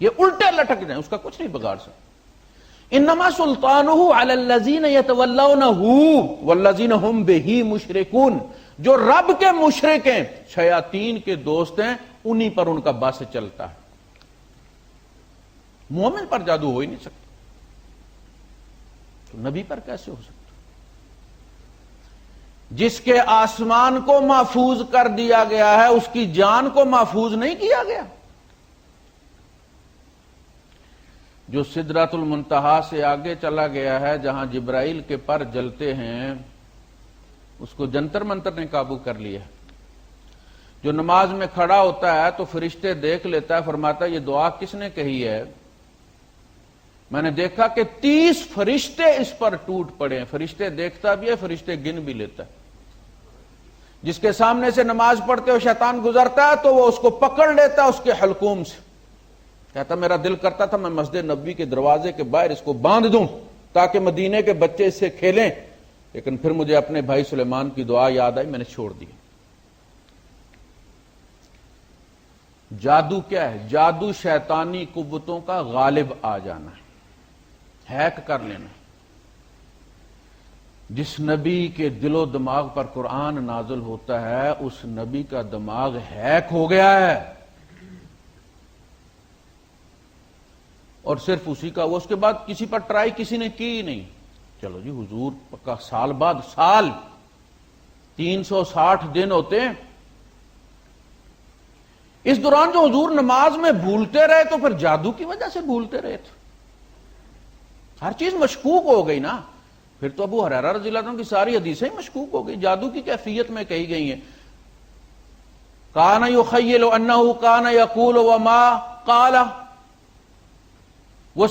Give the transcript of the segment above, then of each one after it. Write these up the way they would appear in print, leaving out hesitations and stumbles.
یہ الٹے لٹک جائیں، اس کا کچھ نہیں بگاڑ سکتے۔ انما سلطانہ علی الذین یتولونہ والذین ہم بہ مشرکون، جو رب کے مشرک ہیں، شیاطین کے دوست ہیں، انہی پر ان کا بس چلتا ہے۔ مومن پر جادو ہو ہی نہیں سکتا، تو نبی پر کیسے ہو سکتا؟ جس کے آسمان کو محفوظ کر دیا گیا ہے، اس کی جان کو محفوظ نہیں کیا گیا؟ جو سدرۃ المنتہا سے آگے چلا گیا ہے، جہاں جبرائیل کے پر جلتے ہیں، اس کو جنتر منتر نے قابو کر لیا۔ جو نماز میں کھڑا ہوتا ہے تو فرشتے دیکھ لیتا ہے، فرماتا ہے یہ دعا کس نے کہی ہے؟ میں نے دیکھا کہ 30 فرشتے اس پر ٹوٹ پڑے ہیں۔ فرشتے دیکھتا بھی ہے، فرشتے گن بھی لیتا ہے۔ جس کے سامنے سے نماز پڑھتے ہو شیطان گزرتا ہے تو وہ اس کو پکڑ لیتا ہے اس کے حلقوم سے، کہتا میرا دل کرتا تھا میں مسجد نبوی کے دروازے کے باہر اس کو باندھ دوں تاکہ مدینے کے بچے اس سے کھیلیں، لیکن پھر مجھے اپنے بھائی سلیمان کی دعا یاد آئی، میں نے چھوڑ دی۔ جادو کیا ہے؟ جادو شیطانی قوتوں کا غالب آ جانا ہے، ہیک کر لینا۔ جس نبی کے دل و دماغ پر قرآن نازل ہوتا ہے، اس نبی کا دماغ ہیک ہو گیا ہے، اور صرف اسی کا، وہ اس کے بعد کسی پر ٹرائی کسی نے کی ہی نہیں۔ چلو جی حضور کا سال بعد سال 360 دن ہوتے ہیں، اس دوران جو حضور نماز میں بھولتے رہے تو پھر جادو کی وجہ سے بھولتے رہے تھے، ہر چیز مشکوک ہو گئی نا۔ پھر تو ابو ہریرہ رضی اللہ عنہ کی ساری حدیثیں مشکوک ہو گئی، جادو کی کیفیت میں کہی گئی ہیں۔ کان یخیل انہ کان یقول وما قال، وہ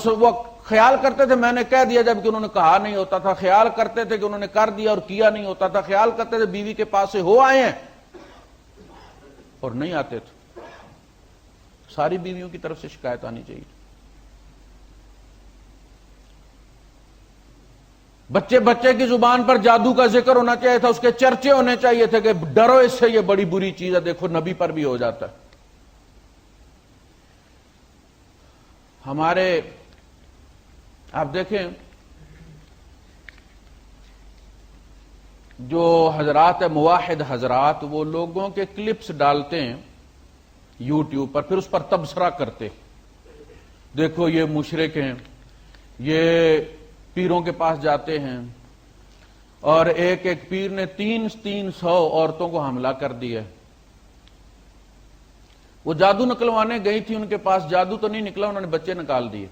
خیال کرتے تھے میں نے کہہ دیا جبکہ انہوں نے کہا نہیں ہوتا تھا، خیال کرتے تھے کہ انہوں نے کر دیا اور کیا نہیں ہوتا تھا، خیال کرتے تھے بیوی کے پاس سے ہو آئے ہیں اور نہیں آتے تھے۔ ساری بیویوں کی طرف سے شکایت آنی چاہیے۔ بچے بچے کی زبان پر جادو کا ذکر ہونا چاہیے تھا، اس کے چرچے ہونے چاہیے تھے کہ ڈرو اس سے، یہ بڑی بری چیز ہے، دیکھو نبی پر بھی ہو جاتا ہے۔ ہمارے آپ دیکھیں جو حضرات موحد حضرات، وہ لوگوں کے کلپس ڈالتے ہیں یوٹیوب پر، پھر اس پر تبصرہ کرتے، دیکھو یہ مشرک ہیں، یہ پیروں کے پاس جاتے ہیں، اور ایک ایک پیر نے 300 عورتوں کو حملہ کر دیا۔ وہ جادو نکلوانے گئی تھی ان کے پاس، جادو تو نہیں نکلا، انہوں نے بچے نکال دیے۔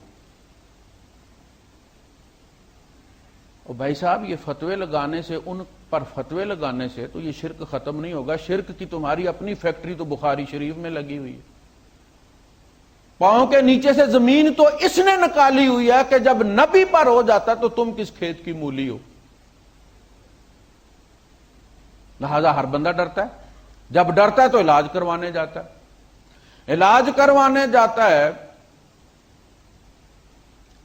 اور بھائی صاحب یہ فتوے لگانے سے، ان پر فتوے لگانے سے تو یہ شرک ختم نہیں ہوگا، شرک کی تمہاری اپنی فیکٹری تو بخاری شریف میں لگی ہوئی ہے۔ پاؤں کے نیچے سے زمین تو اس نے نکالی ہوئی ہے کہ جب نبی پر ہو جاتا تو تم کس کھیت کی مولی ہو۔ لہذا ہر بندہ ڈرتا ہے، جب ڈرتا ہے تو علاج کروانے جاتا ہے، علاج کروانے جاتا ہے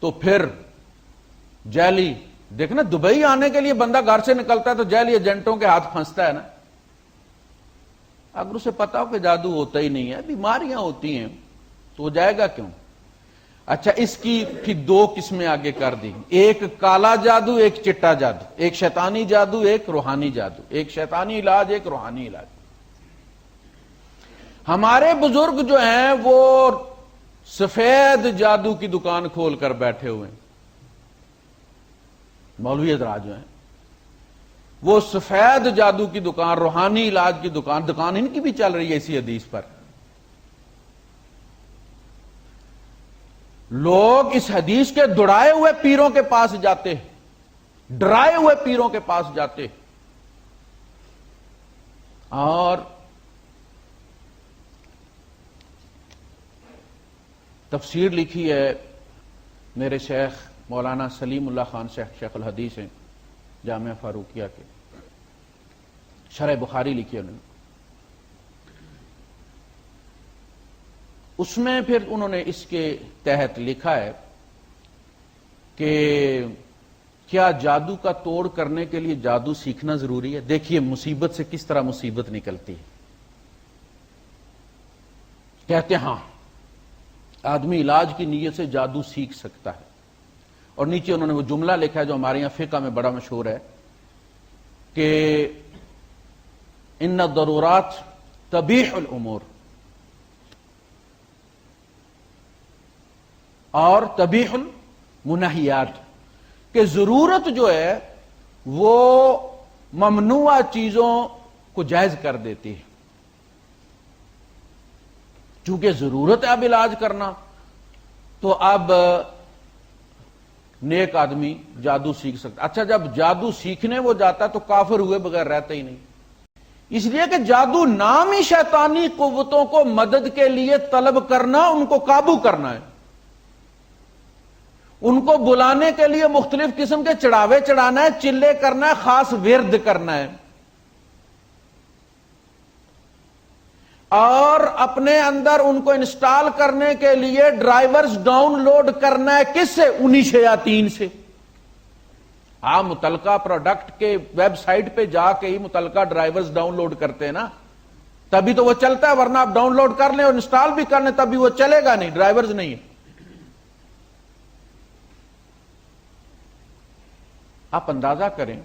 تو پھر جیلی، دیکھنا دبئی آنے کے لیے بندہ گھر سے نکلتا ہے تو جیلی ایجنٹوں کے ہاتھ پھنستا ہے نا، اگر اسے پتا ہو کہ جادو ہوتا ہی نہیں ہے، بیماریاں ہوتی ہیں، تو وہ جائے گا کیوں؟ اچھا اس کی پھر 2 قسمیں آگے کر دی، ایک کالا جادو، ایک چٹا جادو، ایک شیطانی جادو، ایک روحانی جادو، ایک شیطانی علاج، ایک روحانی علاج۔ ہمارے بزرگ جو ہیں وہ سفید جادو کی دکان کھول کر بیٹھے ہوئے ہیں، مولوی حضرات جو ہیں وہ سفید جادو کی دکان، روحانی علاج کی دکان ان کی بھی چل رہی ہے اسی حدیث پر۔ لوگ اس حدیث کے دڑائے ہوئے پیروں کے پاس جاتے، ڈرائے ہوئے پیروں کے پاس جاتے، اور تفسیر لکھی ہے میرے شیخ مولانا سلیم اللہ خان شیخ الحدیث ہیں، جامعہ فاروقیہ کے، شرح بخاری لکھی ہے انہوں نے، اس میں پھر انہوں نے اس کے تحت لکھا ہے کہ کیا جادو کا توڑ کرنے کے لیے جادو سیکھنا ضروری ہے؟ دیکھیے مصیبت سے کس طرح مصیبت نکلتی ہے۔ کہتے ہیں ہاں آدمی علاج کی نیت سے جادو سیکھ سکتا ہے. اور نیچے انہوں نے وہ جملہ لکھا ہے جو ہمارے یہاں فقہ میں بڑا مشہور ہے کہ ان الضرورات تبیح الامور، اور تبیح المنہیات، کہ ضرورت جو ہے وہ ممنوع چیزوں کو جائز کر دیتی ہے. چونکہ ضرورت ہے اب علاج کرنا، تو اب نیک آدمی جادو سیکھ سکتا. اچھا، جب جادو سیکھنے وہ جاتا تو کافر ہوئے بغیر رہتا ہی نہیں، اس لیے کہ جادو نام ہی شیطانی قوتوں کو مدد کے لیے طلب کرنا، ان کو قابو کرنا ہے، ان کو بلانے کے لیے مختلف قسم کے چڑھاوے چڑھانا ہے، چلے کرنا ہے، خاص ورد کرنا ہے، اور اپنے اندر ان کو انسٹال کرنے کے لیے ڈرائیورز ڈاؤن لوڈ کرنا ہے. کس سے؟ انہی شیاطین سے. آپ متعلقہ پروڈکٹ کے ویب سائٹ پہ جا کے ہی متعلقہ ڈرائیورز ڈاؤن لوڈ کرتے ہیں نا، تبھی تو وہ چلتا ہے، ورنہ آپ ڈاؤن لوڈ کر لیں اور انسٹال بھی کر لیں تبھی وہ چلے گا نہیں، ڈرائیورز نہیں ہے. آپ اندازہ کریں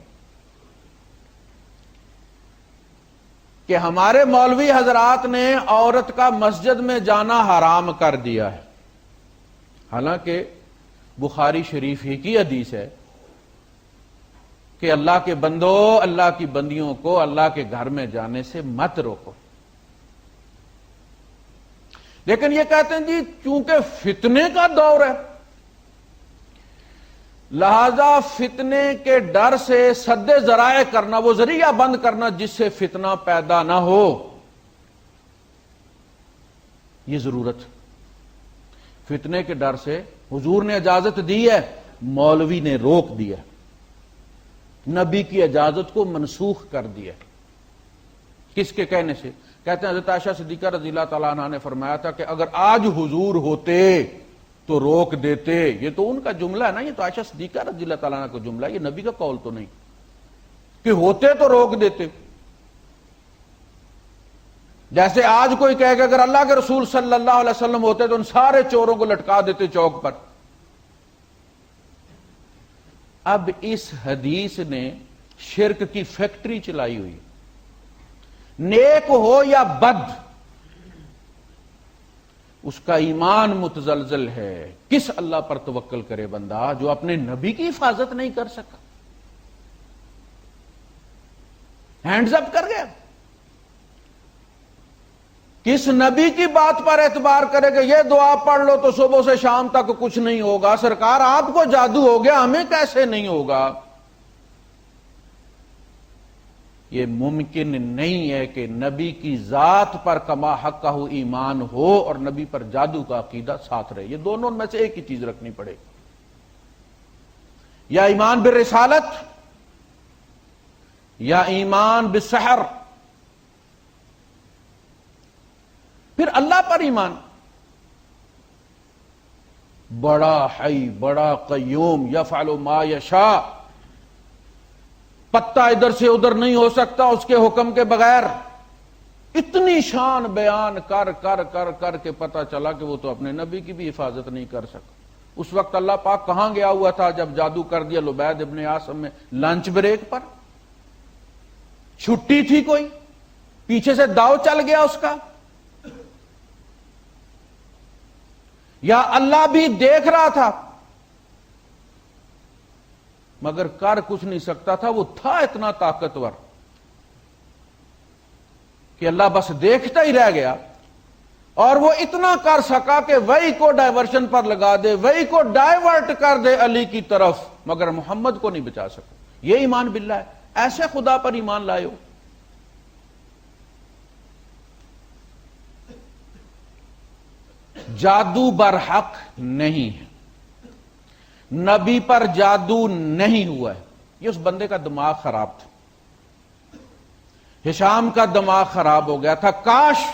کہ ہمارے مولوی حضرات نے عورت کا مسجد میں جانا حرام کر دیا ہے، حالانکہ بخاری شریف ہی کی حدیث ہے کہ اللہ کے بندو، اللہ کی بندیوں کو اللہ کے گھر میں جانے سے مت روکو. لیکن یہ کہتے ہیں جی چونکہ فتنے کا دور ہے، لہذا فتنے کے ڈر سے سد ذرائع کرنا، وہ ذریعہ بند کرنا جس سے فتنہ پیدا نہ ہو، یہ ضرورت. فتنے کے ڈر سے حضور نے اجازت دی ہے، مولوی نے روک دیا، نبی کی اجازت کو منسوخ کر دیا. کس کے کہنے سے؟ کہتے ہیں حضرت عائشہ صدیقہ رضی اللہ تعالیٰ عنہ نے فرمایا تھا کہ اگر آج حضور ہوتے تو روک دیتے. یہ تو ان کا جملہ ہے نا، یہ تو عائشہ صدیقہ رضی اللہ تعالیٰ عنہ کا جملہ ہے، یہ نبی کا قول تو نہیں کہ ہوتے تو روک دیتے. جیسے آج کوئی کہے کہ اگر اللہ کے رسول صلی اللہ علیہ وسلم ہوتے تو ان سارے چوروں کو لٹکا دیتے چوک پر. اب اس حدیث نے شرک کی فیکٹری چلائی ہوئی، نیک ہو یا بد اس کا ایمان متزلزل ہے. کس اللہ پر توکل کرے بندہ جو اپنے نبی کی حفاظت نہیں کر سکا؟ ہینڈز اپ کر گیا. کس نبی کی بات پر اعتبار کرے کہ یہ دعا پڑھ لو تو صبح سے شام تک کچھ نہیں ہوگا؟ سرکار آپ کو جادو ہو گیا، ہمیں کیسے نہیں ہوگا؟ یہ ممکن نہیں ہے کہ نبی کی ذات پر کما حقہ ایمان ہو اور نبی پر جادو کا عقیدہ ساتھ رہے. یہ دونوں میں سے ایک ہی چیز رکھنی پڑے گی، یا ایمان بالرسالت یا ایمان بالسحر. پھر اللہ پر ایمان، بڑا حی بڑا قیوم یفعل ما یشاء، پتا ادھر سے ادھر نہیں ہو سکتا اس کے حکم کے بغیر. اتنی شان بیان کر کر کر کر کے پتا چلا کہ وہ تو اپنے نبی کی بھی حفاظت نہیں کر سکا. اس وقت اللہ پاک کہاں گیا ہوا تھا جب جادو کر دیا لبید ابن عاصم میں؟ لنچ بریک پر، چھٹی تھی، کوئی پیچھے سے داؤ چل گیا اس کا، یا اللہ بھی دیکھ رہا تھا مگر کر کچھ نہیں سکتا تھا؟ وہ تھا اتنا طاقتور کہ اللہ بس دیکھتا ہی رہ گیا، اور وہ اتنا کر سکا کہ وہی کو ڈائیورشن پر لگا دے، وہی کو ڈائیورٹ کر دے علی کی طرف، مگر محمد کو نہیں بچا سکا. یہ ایمان باللہ ہے. ایسے خدا پر ایمان لائے ہو. جادو برحق نہیں ہے، نبی پر جادو نہیں ہوا ہے. یہ اس بندے کا دماغ خراب تھا، ہشام کا دماغ خراب ہو گیا تھا. کاش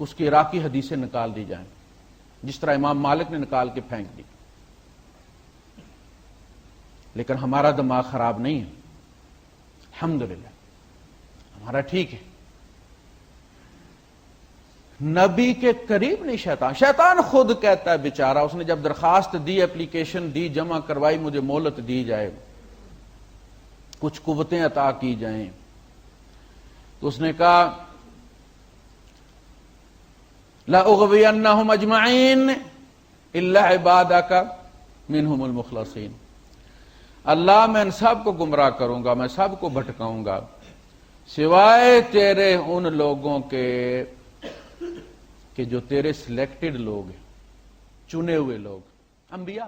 اس کی عراقی حدیثیں نکال دی جائیں جس طرح امام مالک نے نکال کے پھینک دی. لیکن ہمارا دماغ خراب نہیں ہے، الحمدللہ ہمارا ٹھیک ہے. نبی کے قریب نہیں شیطان، شیطان خود کہتا ہے بیچارہ، اس نے جب درخواست دی، اپلیکیشن دی، جمع کروائی، مجھے مہلت دی جائے، کچھ قوتیں عطا کی جائیں، تو اس نے کہا لَأُغْوِيَنَّهُمْ أَجْمَعِينَ إِلَّا عِبَادَكَ مِنْهُمُ الْمُخْلَصِينَ، اللہ میں ان سب کو گمراہ کروں گا، میں سب کو بھٹکاؤں گا سوائے تیرے ان لوگوں کے کہ جو تیرے سلیکٹڈ لوگ ہیں، چنے ہوئے لوگ، انبیاء۔